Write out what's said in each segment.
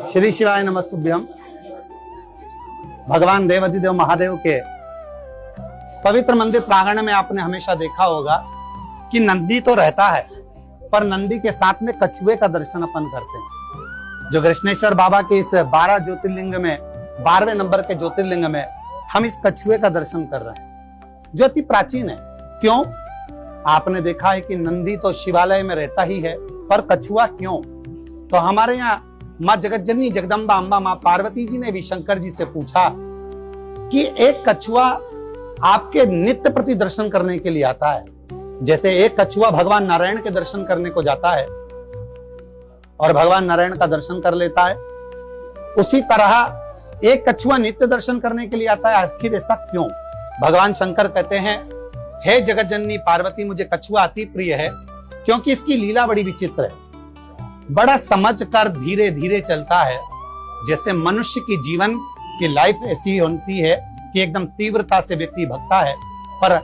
श्री शिवाय नमस्तुभ्यम। भगवान देवाधिदेव महादेव के पवित्र मंदिर प्रांगण में आपने हमेशा देखा होगा कि नंदी तो रहता है, पर नंदी के साथ में कछुए का दर्शन अपन करते हैं। जो कृष्णेश्वर बाबा के इस 12 ज्योतिर्लिंग में 12वें नंबर के ज्योतिर्लिंग में हम इस कछुए का दर्शन कर रहे हैं, जो अति प्राचीन है। क्यों? आपने देखा है कि नंदी तो शिवालय में रहता ही है, पर कछुआ क्यों? तो हमारे यहाँ माँ जगतजननी जगदम्बा अम्बा माँ पार्वती जी ने भी शंकर जी से पूछा कि एक कछुआ आपके नित्य प्रति दर्शन करने के लिए आता है, जैसे एक कछुआ भगवान नारायण के दर्शन करने को जाता है और भगवान नारायण का दर्शन कर लेता है, उसी तरह एक कछुआ नित्य दर्शन करने के लिए आता है। आखिर ऐसा क्यों? भगवान शंकर कहते हैं, हे जगतजननी पार्वती, मुझे कछुआ अति प्रिय है क्योंकि इसकी लीला बड़ी विचित्र है। बड़ा समझ कर धीरे धीरे चलता है। जैसे मनुष्य की जीवन की लाइफ ऐसी होती है कि एकदम तीव्रता से व्यक्ति भगता है, पर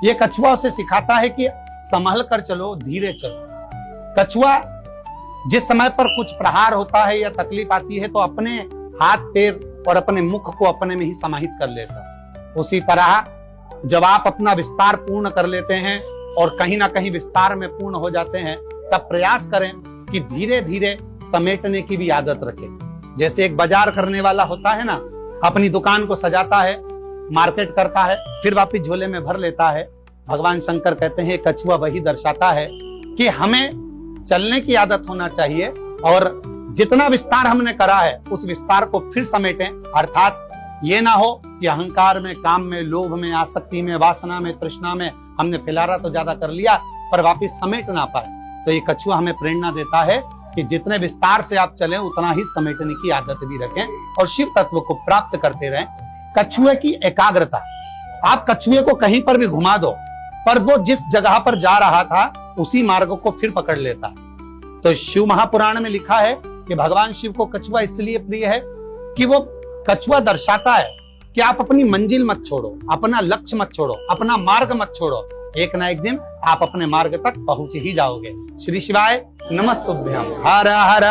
यह कछुआ उसे सिखाता है कि संभल कर चलो, धीरे चलो। कछुआ जिस समय पर कुछ प्रहार होता है या तकलीफ आती है तो अपने हाथ पैर और अपने मुख को अपने में ही समाहित कर लेता है। उसी तरह जब आप अपना विस्तार पूर्ण कर लेते हैं और कहीं ना कहीं विस्तार में पूर्ण हो जाते हैं, तब प्रयास करें कि धीरे धीरे समेटने की भी आदत रखें। जैसे एक बाजार करने वाला होता है ना, अपनी दुकान को सजाता है, मार्केट करता है, फिर वापिस झोले में भर लेता है। भगवान शंकर कहते हैं कछुआ वही दर्शाता है कि हमें चलने की आदत होना चाहिए और जितना विस्तार हमने करा है उस विस्तार को फिर समेटें। अर्थात ये ना हो कि अहंकार में, काम में, लोभ में, आसक्ति में, वासना में, तृष्णा में हमने फिलारा तो ज्यादा कर लिया पर वापिस समेट ना पाए। तो ये कछुआ हमें प्रेरणा देता है कि जितने विस्तार से आप चलें उतना ही समेटने की आदत भी रखें और शिव तत्व को प्राप्त करते रहें। कछुए की एकाग्रता, आप कछुए को कहीं पर भी घुमा दो पर वो जिस जगह पर जा रहा था उसी मार्ग को फिर पकड़ लेता। तो शिव महापुराण में लिखा है कि भगवान शिव को कछुआ इसलिए प्रिय है कि वो कछुआ दर्शाता है कि आप अपनी मंजिल मत छोड़ो, अपना लक्ष्य मत छोड़ो, अपना मार्ग मत छोड़ो। एक ना एक दिन आप अपने मार्ग तक पहुंच ही जाओगे। श्री शिवाय नमस्तुभ्यम। हर हर